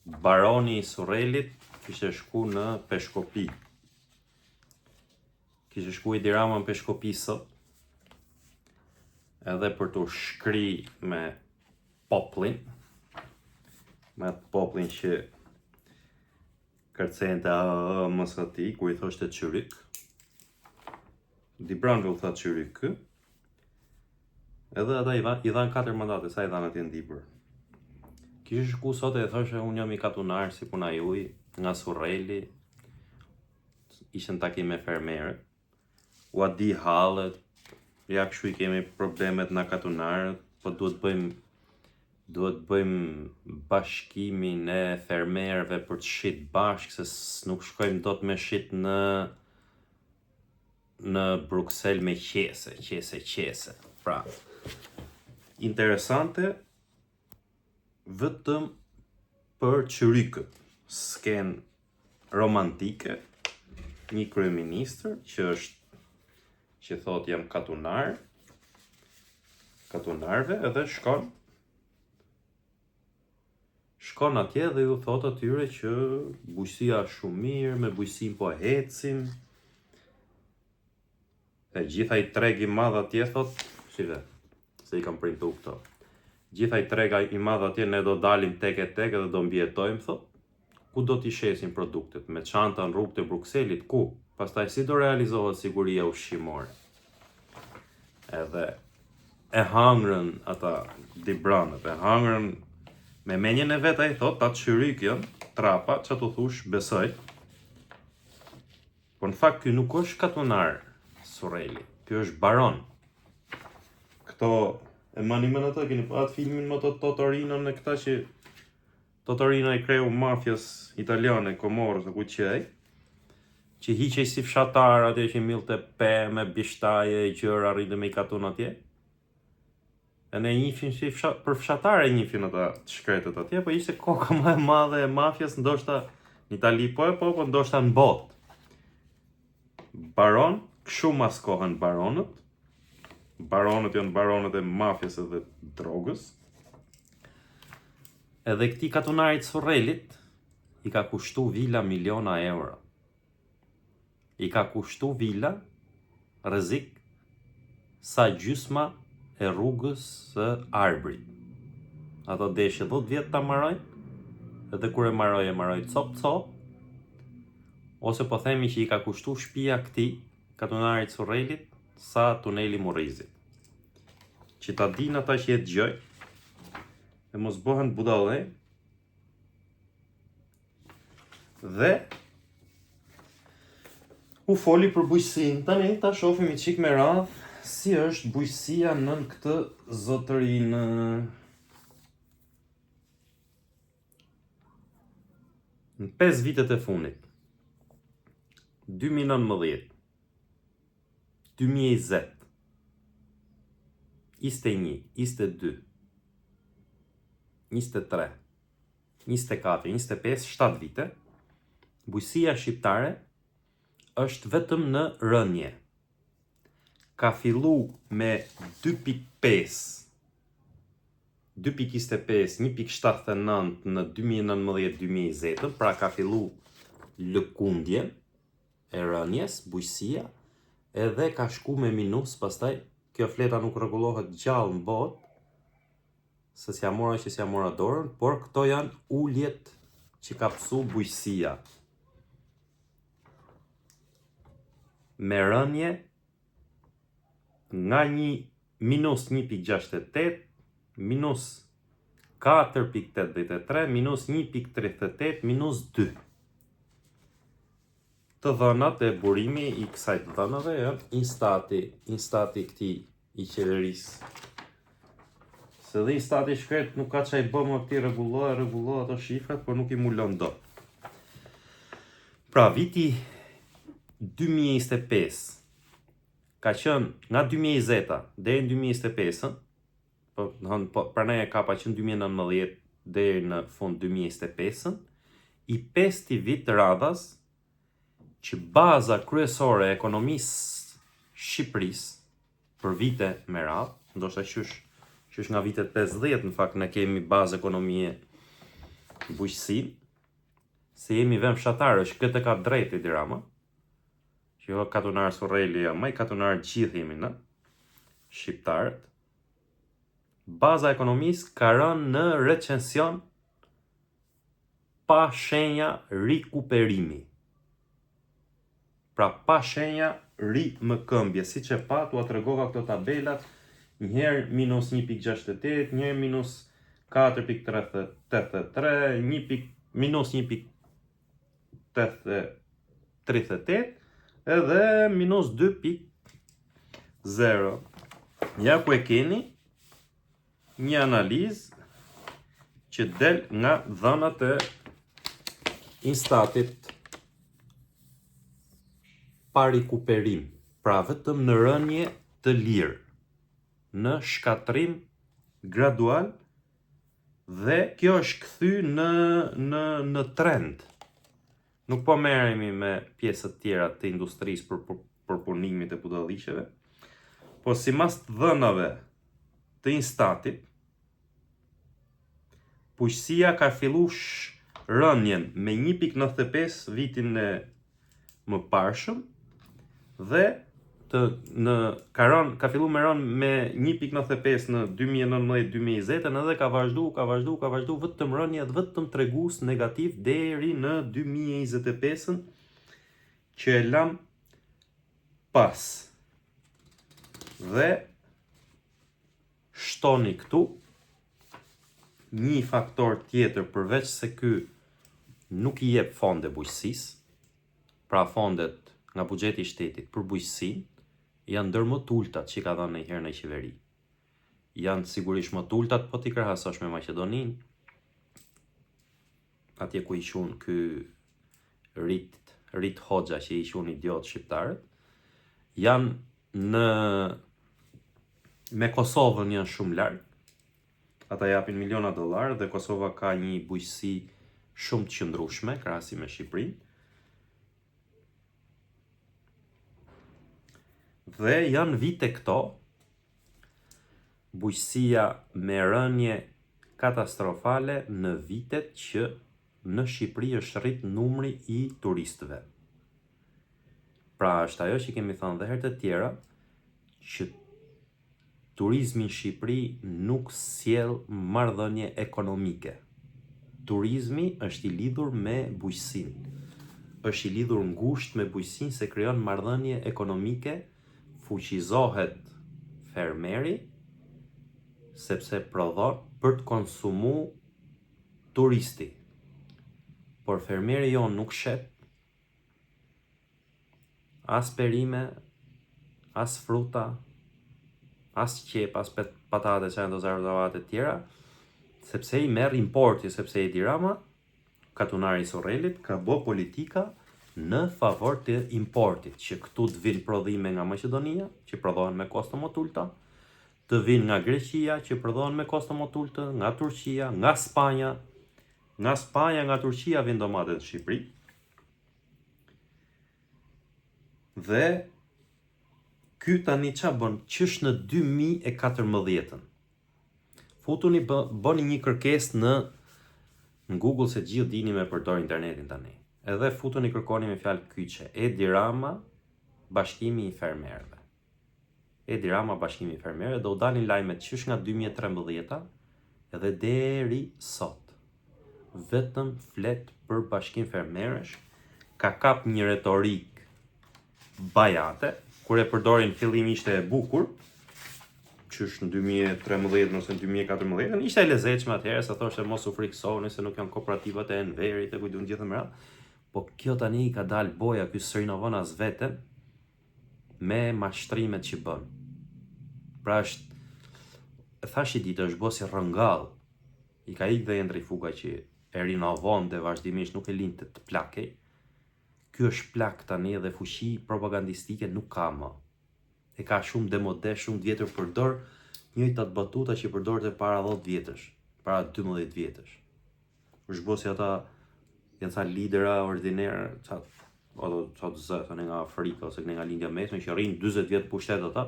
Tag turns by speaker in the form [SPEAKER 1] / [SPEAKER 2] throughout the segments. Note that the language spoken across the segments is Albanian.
[SPEAKER 1] baroni I Surrelit kishte shku në Peshkopi. Kishte shku Edi Rama në Peshkopi sot, edhe për të shkri me poplin, me atë poplin që kërcente mos ati, ku I thoshte Qyryk. Dibranve u tha Qyryk, edhe ata I dhanë 4 mandate, sa I dhanë atje në Dibër. Kishte shku sot e thoshe, unë jam I katunar si puna juj, nga Surreli, ishte në takim me fermerët, u a di hallet, ja kështu I kemi problemet nga katunarët, po duhet bëjmë bashkimin e fermerëve për të shit bashkë, se nuk shkojmë dot me shit në Bruxelles me qese. Pra, interesante, vetëm për Qyrykët, sken romantike, një kryeministër që thot jam katunarve, edhe shkon atje dhe ju thot atyre që bujësia është shumë mirë, me bujësim po hecim. E gjitha I treg I madh atje thot, shive, se I kam printu këto. Gjitha I treg I madh atje ne do dalim tek edhe do mbjetojmë thot. Ku do t'i shesin produktet? Me çanta në rrugët e Brukselit, ku? Pastaj si do realizohet siguria ushqimore? Edhe e hangrën ata dibranët, e hangrën me menjen e vet ai thot, ta Qyryk janë trapa, që të thush, besoj. Po në fakt ky nuk është katunar Surreli, ky është baron. Këto e mani më në të, keni pa atë filmin më të Totorino në këta që Totorino I kreu mafjas italiane, Komorës, ku qej, që hiqej si fshatar atje që millte pemë, bishtaje, gjëra, rrinte me I katun atje. E ne njifin si për fshatar e njifin ata të shkretët atje, po ishte koka më e madhe e mafjas, ndoshta në Itali po ndoshta në botë. Baron, kështu maskohen baronët. Baronët janë baronët e mafjas edhe drogës. Edhe këtij katunarit Surrelit I ka kushtu vila miliona euro. I ka kushtu vila rrezik sa gjysma e rrugës së Arbrit. Ato deshe 10 vjet ta marojnë, edhe kur e maroj cop, ose po themi që I ka kushtu shtëpia këtij katunarit Surrelit sa tuneli Murrizit. Që ta dinë ata që e dëgjoj, e mos bëhen budallë. Dhe u foli për bujqësinë. Tani ta shohim I çik me radhë si është bujqësia nën këtë zotërinë. Në 5 vitet e fundit, 2019, 2020, 21, 22, 23, 24, 25, 7 vite, bujqësia shqiptare është vetëm në rënje. Ka fillu me 2.5, 2.25, 1.79 në 2019-2020, pra ka fillu lëkundjen e rënjes, bujqësia, edhe ka shku me minus, pastaj kjo fleta nuk rregullohet gjallë në botë, se s'ja mora dorën, por këto janë uljet që ka pësu bujqësia. Me rënje nga minus 1.68, minus 4.83, minus 1.38, minus 2. Të dhënat e burimi I kësaj të dhënave janë instati këtij I qeverisë. Se dhe instati shkret nuk ka çaj bë më këti rregullo ato shifrat, por nuk I mulon dot. Pra viti 2025 ka qenë nga 2020 deri në 2025, pranaj e ka pa qenë 2019 deri në fund 2025, I 5 vit radhas që baza kryesore e ekonomisë Shqipërisë për vite me radhë, ndoshta qysh nga vitet 50 në fakt ne kemi bazë ekonomie bujqësinë, se jemi vend fshatar, është këtë ka drejt Edi Rama, që jo katunar Surreli, më i katunar gjithë jemi në shqiptarët. Baza e ekonomisë ka rënë në recension pa shenja rikuperimi. Pra pa shenja rimëkëmbje, si që pa, tu atërgova këto tabelat, njëherë minus 1.68, njëherë minus 4.33, minus 1.38, edhe minus 2.0. Ja ku e keni një analizë që del nga dhënat e Instatit pa rikuperim, pra vetëm në rënje të lirë, në shkatrim gradual, dhe kjo është kthy në trend. Nuk po merremi me pjesët tjera të industrisë për punimit e budalliqeve, po simas të dhënave të Instatit, bujqësia ka fillu rënjen me 1.95 vitin e mëparshëm dhe ka fillu me rënë me 1.95 në 2019-2020 edhe ka vazhdu vetëm rënje dhe vetëm tregus negativ deri në 2025 që e lam pas. Dhe shtoni këtu një faktor tjetër përveç se ky nuk i jep fonde bujqësisë, pra fondet nga buxheti i shtetit për bujqësinë, janë ndër më të ultat që ka dhënë ndonjëherë në qeveri. Janë sigurisht më të ultat, po ti krahasosh me Maqedoninë, atje ku i quhen ky Rit Hoxha që i quhen idiot shqiptarët, janë me Kosovën janë shumë larg. Ata japin miliona dollar dhe Kosova ka një bujqësi shumë të qëndrueshme krahasim me Shqipërinë. Dhe janë vite këto, bujqësia me rënje katastrofale në vitet që në Shqipëri është rrit numri i turistëve. Pra është ajo që kemi thënë dhe herë të tjera, që turizmi në Shqipëri nuk sjell marrëdhënie ekonomike. Turizmi është i lidhur me bujqësinë. Është i lidhur ngushtë me bujqësinë se krijon marrëdhënie ekonomike, fuqizohet fermeri sepse prodhon për të konsumu turisti. Por fermeri jon nuk shet as perime, as fruta, as qep, as patate, që janë do zarëdavate tjera, sepse i merr importi, sepse Edi Rama, katunari i Surrelit, ka bë politika në favor të importit, që këtu të vinë prodhime nga Maqedonia, që prodhohen me kosto më të ulta, të vinë nga Greqia, që prodhohen me kosto më të ulta, nga Turqia, nga Spanja, nga Turqia vinë domate në Shqipëri. Dhe ky tani qa bën, qysh në 2014. Futuni bëni një kërkesë në Google, se gjithë dini me përdor internetin tani. Edhe futuni kërkoni me fjalë kyçe, Edi Rama, Bashkimi i Fermerëve. Edi Rama, Bashkimi i Fermerëve, do u dalin lajmet qysh nga 2013 edhe deri sot. Vetëm flet për Bashkim Fermerësh, ka kap një retorik bajate, kur e përdorin fillim ishte e bukur, qysh në 2013 ose në 2014, ishte e lezetshme atëherë, se thoshte mos u friksoni se nuk janë kooperativat e Enverit e kujtun gjithë më radhë. Po kjo tani ka dalë boja, ky srinovon as veten me mashtrimet që bën. Pra është, e thash i ditë, është bo si rëngall. I ka ikë dhe Endri Fuga që e rinovon dhe vazhdimisht nuk e linte të plakej. Ky është plak tani dhe fuqi propagandistike nuk ka më. E ka shumë demode, shumë të vjetër përdor njëjtat batuta që përdorte para 10 vjetësh, para 12 vjetësh. Është bo si ata janë ca lidera ordiner, ca të zë, nga Afrika ose nga lindja mesme, që rrinë 20 vjetë pushtet ata,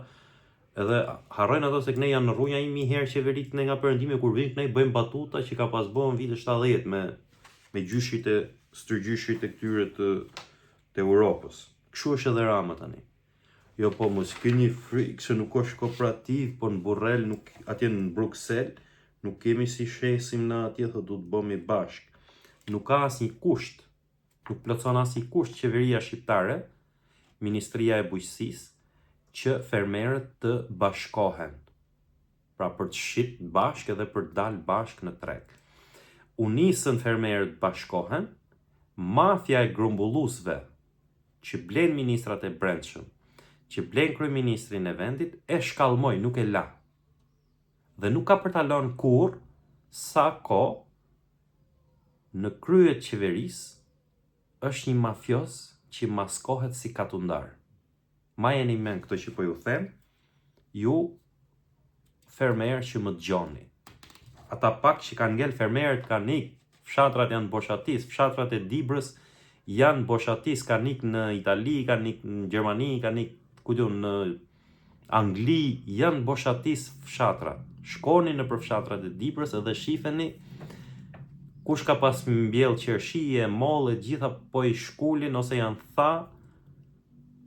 [SPEAKER 1] edhe harrojnë ato se këne janë në rrunja imi herë qeverit ne nga perëndimi, kur vinë këne bëjmë batuta që ka pas bëhen vite 70 me gjyshit e stërgjyshit e këtyre të Europës. Kështu është edhe Rama tani. Jo, po mos keni frikë se nuk është kooperativ, po në Burrell, atje në Bruxelles, nuk kemi si shesim në atje, thë du të bëmi bashkë. Nuk ka asnjë kusht, nuk plotëson asnjë kusht qeveria shqiptare, Ministria e Bujqësisë, që fermerët të bashkohen. Pra për të shit bashkë edhe për të dalë bashkë në treg. U nisën fermerët bashkohen, mafja e grumbulluesve që blen ministrat e brendshëm, që blen kryeministrin e vendit, e shkallmoi, nuk e la. Dhe nuk ka për ta lënë kurrë sa kohë në krye të qeverisë është një mafios që maskohet si katundar. Ma jeni men këto që po ju them, ju fermerë që më dëgjoni. Ata pak që kanë ngel fermerët kanë ikë, fshatrat janë boshatis, fshatrat e Dibrës janë boshatis, kanë ikë në Itali, kanë ikë në Gjermani, kanë ikë në Angli, janë boshatis fshatrat. Shkoni në për fshatrat e Dibrës edhe shifeni kush ka pas mbjell qershie, molle, gjitha po i shkullin ose janë tha,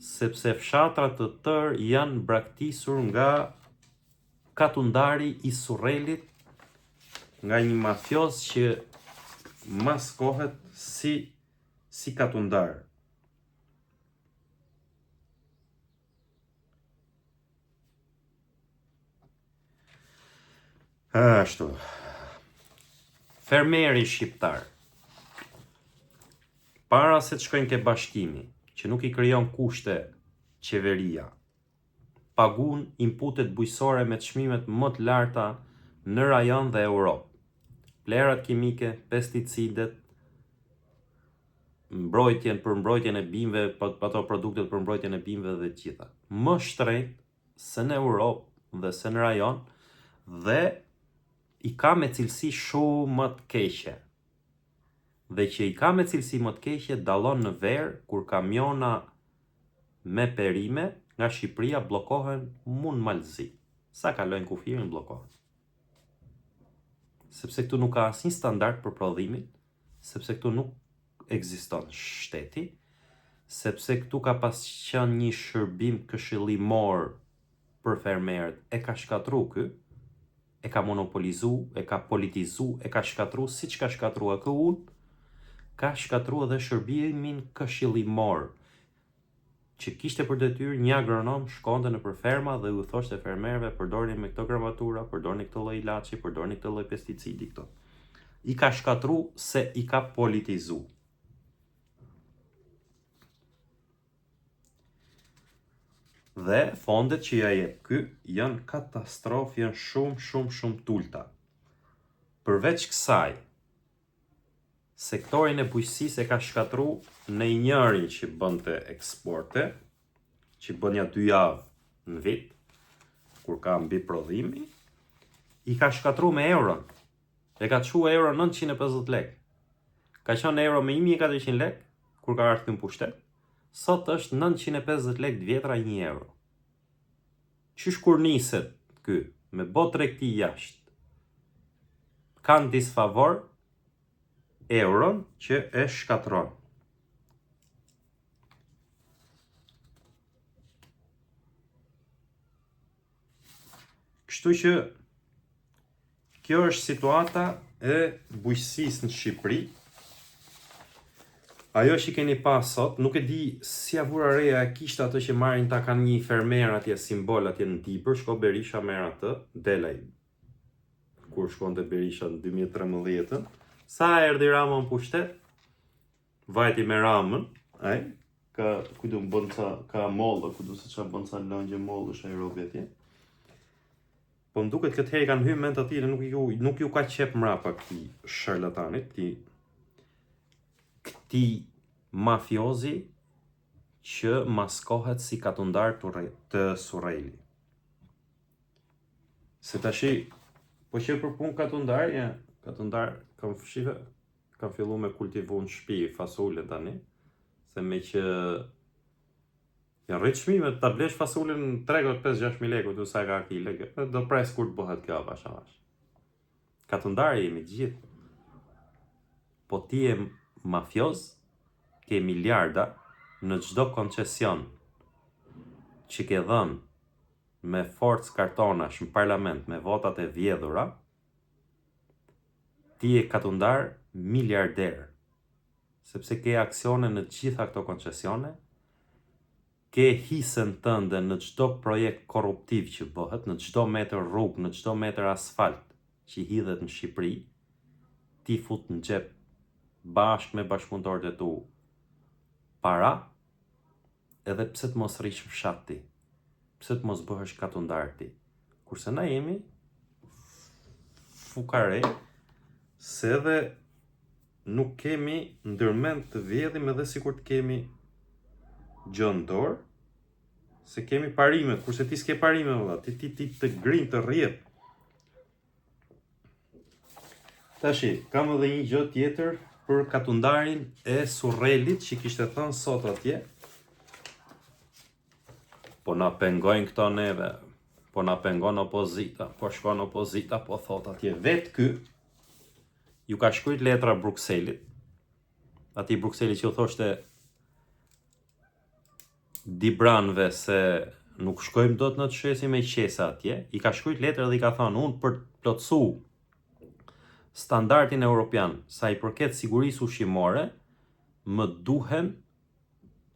[SPEAKER 1] sepse fshatrat të tërë janë braktisur nga katundari i Surrelit, nga një mafios që maskohet si katundar. Ashtu. Fermeri shqiptar, para se të shkojnë ke bashkimi, që nuk i krijon kushte qeveria, pagun inputet bujqësore me çmimet më të larta në rajon dhe Europë. Plerat kimike, pesticidet, për mbrojtjen e bimëve, ato produktet për mbrojtjen e bimëve dhe gjitha. Më shtrenjtë se në Europë dhe se në rajon, dhe i ka me cilësi shumë më të keqe. Dhe që i ka me cilësi më të keqe dallon në verë kur kamiona me perime nga Shqipëria bllokohen mund Malzi. Sa kalojnë kufirin bllokohen. Sepse këtu nuk ka asnjë standard për prodhimin, sepse këtu nuk ekziston shteti, sepse këtu ka pas qenë një shërbim këshillimor për fermerët, e ka shkatru ky, e ka monopolizu, e ka politizu, e ka shkatru, si që ka shkatru e unë, ka shkatru edhe shërbimin këshillimor, që kishte për detyrë një agronom shkonte në për ferma dhe u thoshte fermerëve përdorni me këto gramatura, përdorni këtë lloj ilaçi, përdorni këtë lloj pesticidi këto. I ka shkatru se i ka politizu. Dhe fondet që ja jep ky janë katastrofë, janë shumë tulta. Përveç kësaj, sektorin e bujqësisë e ka shkatru në njërin që bënte eksporte, që bënja 2 javë në vit, kur ka mbi prodhimi, i ka shkatru me euron. E ka çu euro 950 lek. Ka qenë euro me 1400 lek, kur ka ardhur në pushtet, sot është 950 lek të vjetra 1 euro. Qysh kur niset ky, me bot tregti jashtë, kanë disfavor euron që e shkatron. Kështu që kjo është situata e bujqësisë në Shqipëri. Ajo që keni pas sot, nuk e di si avura reja e kishte ato që marrin ta kanë një fermer atje simbol atje në Dibër, shko Berisha merr atë, delaj. Kur shkonte Berisha në 2013, sa erdhi Rama në pushtet, vajti me Ramën, kujtu më bën ka mollë, kujtu se çfarë bën sa lëngje mollësh ai robi atje. Po më duket këtë herë kanë hyrë mend aty dhe nuk ju ka qep mrapa këtij sharlatanit, këtij mafiozi që maskohet si katundar të Surreli. Se tashi, po që për punë katundar kam fillu me kultivu në shtëpi fasole tani, se me që janë rritë çmimet, ta blesh fasulin në tregot 5-6.000 lekë, du sa ka kile, do pres kur të bëhet kjo avash. Katundari jemi gjithë. po ti je mafioz, ke miliarda në çdo koncesion që ke dhënë me forcë kartonash në parlament me votat e vjedhura, ti je katundar miliarder, sepse ke aksione në gjitha këto koncesione, ke hisën tënde në çdo projekt korruptiv që bëhet, në çdo metër rrugë, në çdo metër asfalt që hidhet në Shqipëri, ti fut në xhep bashkë me bashkëpunëtorët e tu para, edhe pse të mos rrish fshati, pse të mos bëhesh katundar ti. Kurse na jemi fukare, se edhe nuk kemi ndërmend të vjedhim edhe sikur të kemi gjë në dorë, se kemi parimet, kurse ti s'ke parime valla, ti të grinë të rrjedh. Tashi, kam edhe një gjë tjetër për katundarin e Surrelit që kishte thënë sot atje. Po na pengojnë këto neve, po na pengon opozita, po shkon opozita, po thot atje vetë ky ju ka shkruajt letra Brukselit. Ati Brukselit që u thoshte Dibranve se nuk shkojmë do të në të shesim me qesa atje, i ka shkruajt letra dhe i ka thonë unë për të plotësu standardin europian sa i përket sigurisë ushqimore, më duhen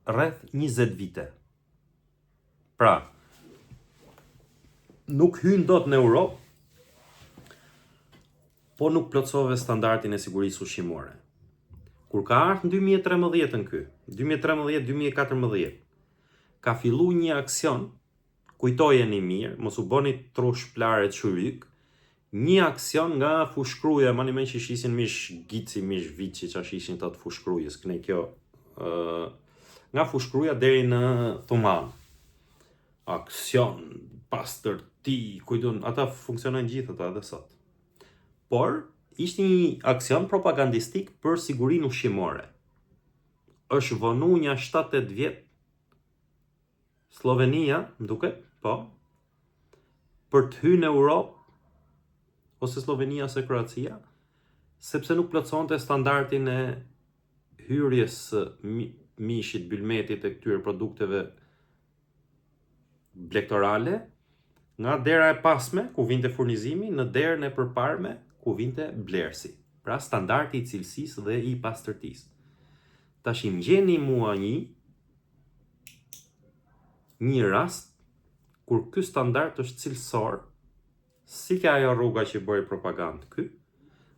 [SPEAKER 1] rreth 20 vite. Pra, nuk hyn dot në Europë, po nuk plotësove standardin e sigurisë ushqimore. Kur ka ardhur në 2013 ky, 2013-2014, ka fillu një aksion, kujtojeni mirë, mos u bëni trush plare çuryk, një aksion nga fushkruja, mani me që ishin mish Gici, mish Vici, që ishin të fushkrujës, këne kjo, nga fushkruja deri në Thuman. Aksion, pastërti, kujton, ata funksionojnë gjithë ata edhe sot. Por, ishte një aksion propagandistik për sigurinë ushqimore. Është vonu një 7-8 vjet Slovenia, më duket, po, për të hyrë në Europë, ose Slovenia ose Kroacia, sepse nuk plotësonte standardin e hyrjes së mishit, bylmetit e këtyre produkteve blegtorale, nga dera e pasme, ku vinte furnizimi, në derën e përparme, ku vinte blersi. Pra standardi i cilësisë dhe i pastërtisë. Tash më gjeni mua një rast kur ky standard është cilësor, si ka ajo rruga që bëri propagandë ky,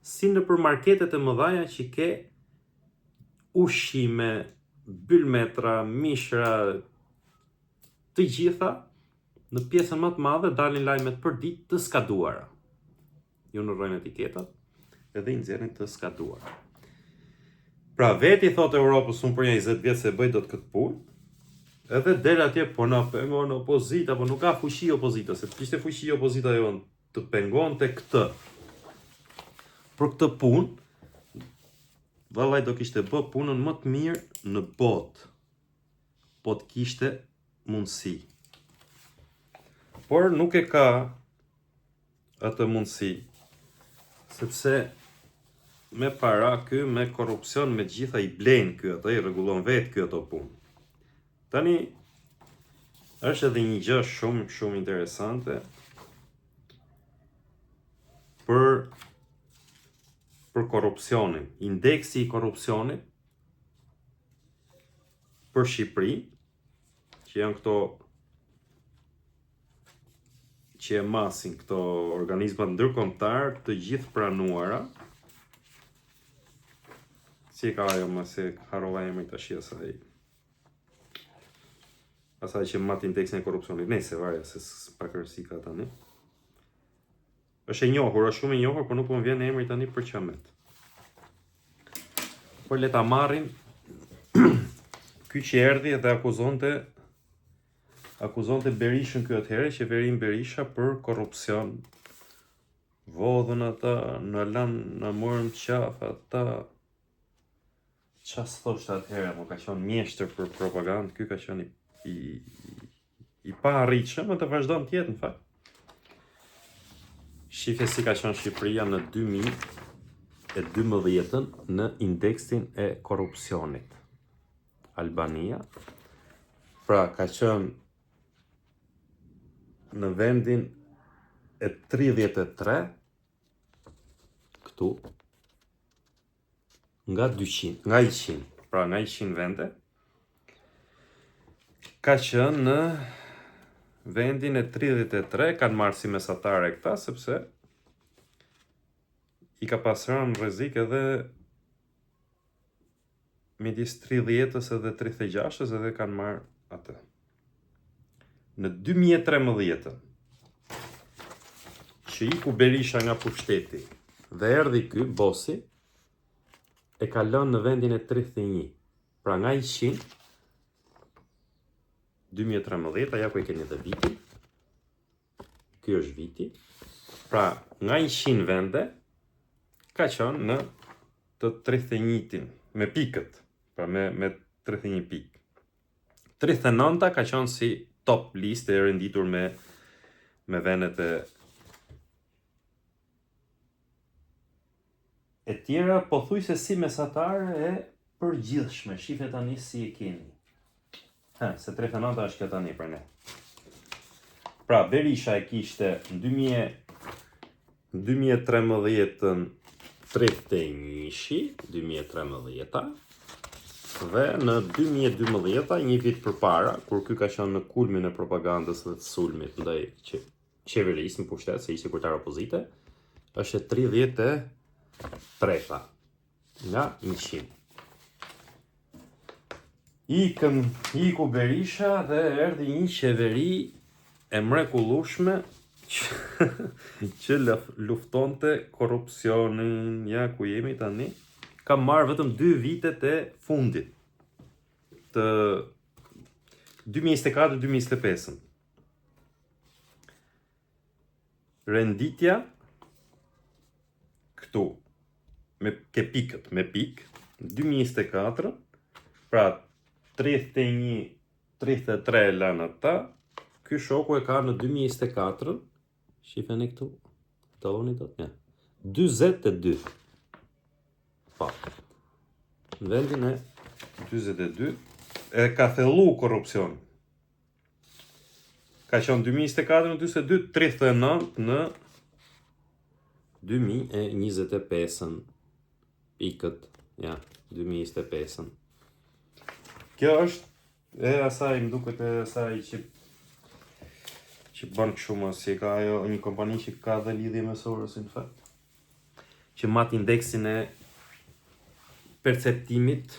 [SPEAKER 1] si në për marketet e mëdhaja që ke ushqime, bylmetra, mishra, të gjitha, në pjesën më të madhe dalin lajmet për ditë të skaduara. Ju në rrojnë etiketat, edhe i nxjerrin të skaduara. Pra veti thot Europës unë për një 20 vjet se bëj do të këtë punë, edhe del atje po na pengon opozita, po nuk ka fuqi opozita, se kishte fuqi opozita jon të pengonte këtë. Për këtë punë, vallaj do kishte bë punën më të mirë në botë, po të kishte mundësi. Por nuk e ka atë mundësi, sepse me para ky, me korrupsion, me gjitha i blen ky, atë i rregullon vetë ky ato punë. Tani, është edhe një gjë shumë interesante për korrupsionin. Indeksi i korrupsionit për Shqipëri, që janë këto që e masin këto organizmat ndërkombëtar të gjithë pranuara, si e ka ajo më se harova emrin tash asaj. Asaj që mat indeksin e korrupsionit. Nëse vaja se pak rësi ka tani. Është e njohur, është shumë e njohur, por nuk më vjen emri tani për çamet. Por le ta marrim ky që erdhi dhe akuzonte Berishën ky atëherë, qeverin Berisha për korrupsion. Vodhën ata, në morën qaf ata. Ças thoshte atëherë, më ka qenë mjeshtër për propagandë, ky ka qenë i pa arritshëm, të vazhdon të jetë në fakt. Shifje si ka qenë Shqipëria në 2000, 2012 në indeksin e korrupsionit. Albania, pra ka qenë në vendin e 33 këtu nga 100, pra nga 100 vende, ka qenë në vendin e 33, kanë marrë si mesatare këta, sepse i ka pasur në rrezik edhe midis 30-ës edhe 36-ës edhe kanë marrë atë. Në 2013 që iku Berisha nga pushteti dhe erdhi ky bosi, e ka lënë në vendin e 31. Pra nga 100, 2013, ja ku e keni dhe viti. Ky është viti. Pra nga 100 vende ka qenë në të 31-tin me pikët, pra me 31 pikë. 39-ta ka qenë si top listë e renditur me vendet e tjera, pothuajse si mesatar e përgjithshme. Shife tani si e keni. Se 39-ta është kjo tani për ne. Pra Berisha e kishte në 2013 31, 2013-ta, dhe në 2012, një vit përpara, kur ky ka qenë në kulmin e propagandës dhe të sulmit ndaj qeverisë në pushtet, se ishte kryetar opozite, është 33 nga 100. Iku Berisha dhe erdhi një qeveri e mrekullueshme që luftonte korrupsionin. Ja ku jemi tani. Ka marrë vetëm 2 vitet e fundit të 2024-2025. Renditja këtu ke pikët, me pikë 2024, pra 31, 33 lanë ata. Ky shoku e ka në 2024, shifeni këtu, talloni dot, ja, 42. Pa. Në vendin e 42 e ka thellu korrupsion. Ka qenë 2024 në 42, 39 në 2025. Pikët, ja, 2025. Kjo është e asaj, më duket e asaj që bën kështu, si ka ajo një kompani që ka dhe lidhje me Sorosin, në fakt, që mat indeksin e perceptimit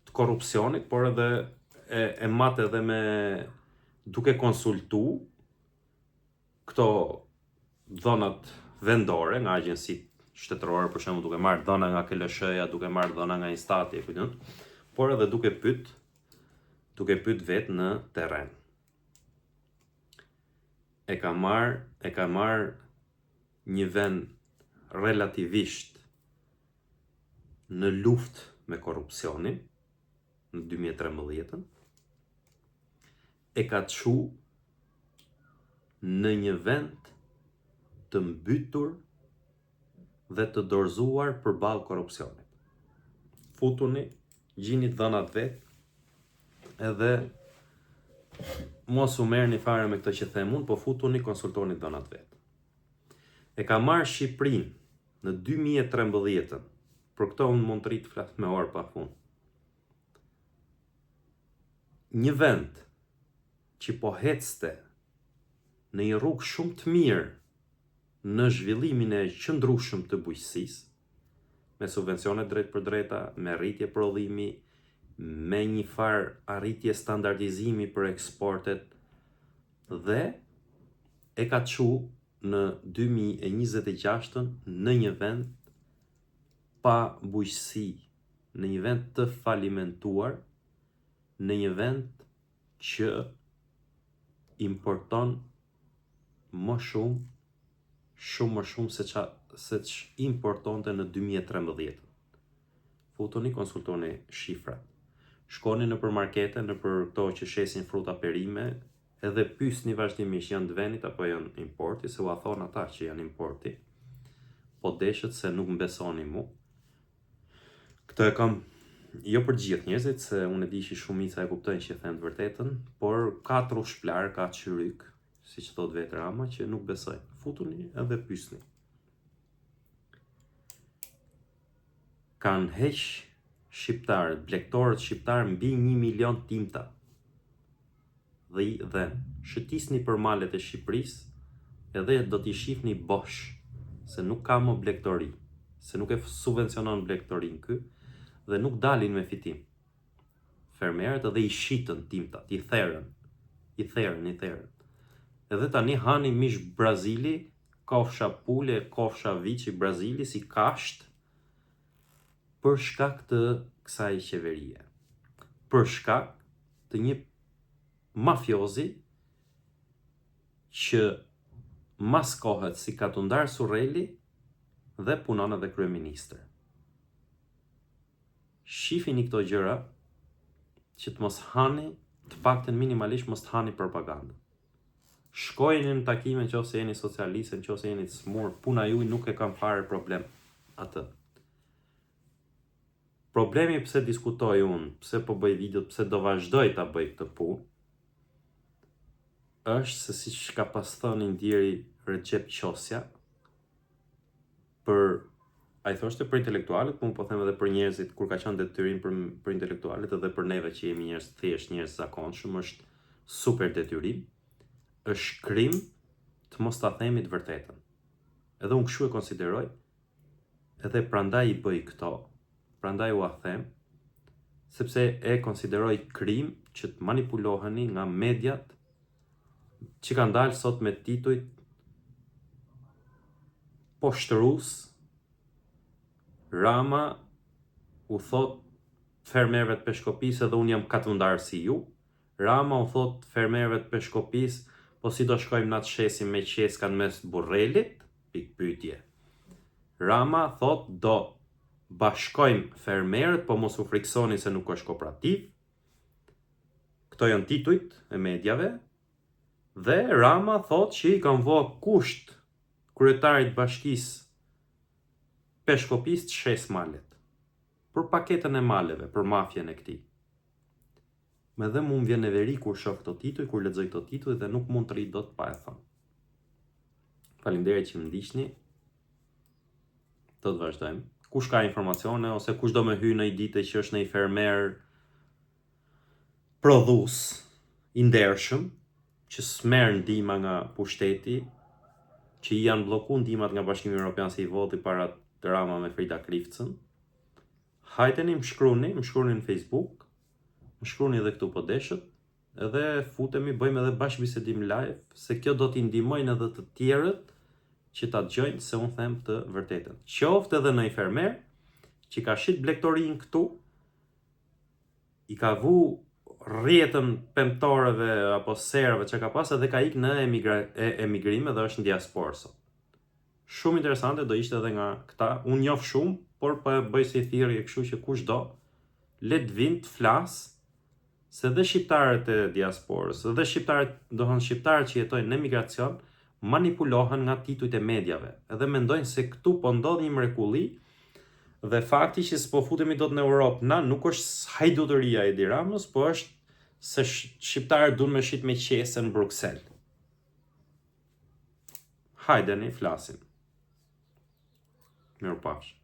[SPEAKER 1] të korrupsionit, por edhe e mat edhe me duke konsultu këto dhënat vendore nga agjensitë shtetërore, për shembull duke marrë dhëna nga KLSH-ja, duke marrë dhëna nga Instati, por edhe duke pyet vetë në terren. E ka marrë një vend relativisht në luftë me korrupsionin në 2013, e ka çu në një vend të mbytur dhe të dorëzuar përballë korrupsionit. Futuni, gjini dhënat vet, edhe mos u merrni fare me këtë që them unë, po futuni, konsultoni dhënat vet. E ka marrë Shqipërinë në 2013, për këto unë mund të rrit flas me orë pa fund. Një vend që po hecte në një rrugë shumë të mirë në zhvillimin e qëndrueshëm të bujqësisë, me subvencione drejt për drejta, me rritje prodhimi, me një farë arritje standardizimi për eksportet, dhe e ka çu në 2026 në një vend pa bujqësi, në një vend të falimentuar, në një vend që importon më shumë më shumë se që importonte në 2013. Futuni, konsultoni shifrat. Shkoni në për markete, në për këto që shesin fruta perime, edhe pyesni vazhdimisht janë të vendit apo janë importi, se u a thonë ata që janë importi. po deshet se nuk më besoni mu. Këtë e kam jo për gjithë njerëzit, se unë e di që shumica e kuptojnë që e them të vërtetën, por ka trushplar, ka qyryk, siç thot vetë Rama, që nuk besojnë. Futuni edhe pyesni. Kanë heq shqiptarët, blegtorët shqiptarë mbi 1 milion timta. Dhe shëtisni për malet e Shqipërisë edhe do t'i shihni bosh, se nuk ka më blegtori, se nuk e subvencionon blegtorin ky, dhe nuk dalin me fitim. Fermerët edhe i shitën timtat, i therën. Edhe tani hani mish Brazili, kofsha pule, kofsha viçi Brazili si kasht, për shkak të kësaj qeverie. Për shkak të një mafiozi që mas kohet si ka të ndarë Surreli dhe punon edhe kryeministër. Shifini këto gjëra që të mos hani, të paktën minimalisht mos të hani propagandë. Shkojni në takime nëse jeni socialistë, nëse jeni të smur, puna juaj nuk e kam fare problem atë. Problemi pse diskutoj unë, pse po bëj video, pse do vazhdoj ta bëj këtë punë, është se siç ka pas thënë ndjeri Recep Qosja, ai thoshte për intelektualët, po unë po them edhe për njerëzit, kur ka qenë detyrim për intelektualët edhe për neve që jemi njerëz thjesht, njerëz zakonshëm, është super detyrim, është krim të mos ta themi të vërtetën. Edhe unë kështu e konsideroj, edhe prandaj i bëj këto, prandaj u a them, sepse e konsideroj krim që të manipuloheni nga mediat që kanë dalë sot me titujt poshtërus. Rama u thot fermerëve të Peshkopis edhe unë jam katundar si ju. Rama u thot fermerëve të Peshkopis, po si do shkojmë na të shesim me qeskan mes burrelit? Pikpyetje. Rama thot do bashkojmë fermerët, po mos u friksoni se nuk është kooperativ. Këto janë titujt e medjave. Dhe Rama thot që i kanë vënë kusht kryetarit bashkisë Peshkopis të shes malet. Për paketën e maleve, për mafjen e këtij. Me dhe mu më vjen e veri kur shoh këto tituj, kur lexoj këto tituj dhe nuk mund të rri dot pa e thënë. Faleminderit që më ndiqni. Do të vazhdojmë. Kush ka informacione ose kush do me hy në i dite që është në i fermer prodhues i ndershëm, që s'merr ndihma nga pushteti, që i janë bllokuar ndihmat nga Bashkimi Evropian se i voti para Rama me Frida Krifcën. Hajteni më shkruani në Facebook, më shkruani edhe këtu po deshët, edhe futemi, bëjmë edhe bashkëbisedim live, se kjo do t'i ndihmojnë edhe të tjerët që ta dëgjojnë se unë them të vërtetën. Qoftë edhe në i fermer që ka shit blegtorin këtu, i ka vu rrjetën pemtorëve apo serëve që ka pas edhe ka ikë në emigrime dhe është në diasporë sot. Shumë interesante do ishte edhe nga këta, unë njoh shumë, por po e bëj si thirrje kështu që kush do, le të vinë të flas, se dhe shqiptarët e diasporës, dhe shqiptarët që jetojnë në emigracion, manipulohen nga titujt e medjave, edhe mendojnë se këtu po ndodh një mrekulli, dhe fakti që s'po futemi dot në Europë, na nuk është hajdutëria e Edi Ramës, po është se shqiptarët duan me shit me qese në Bruksel. Hajdeni, flasim. Mirupafshim.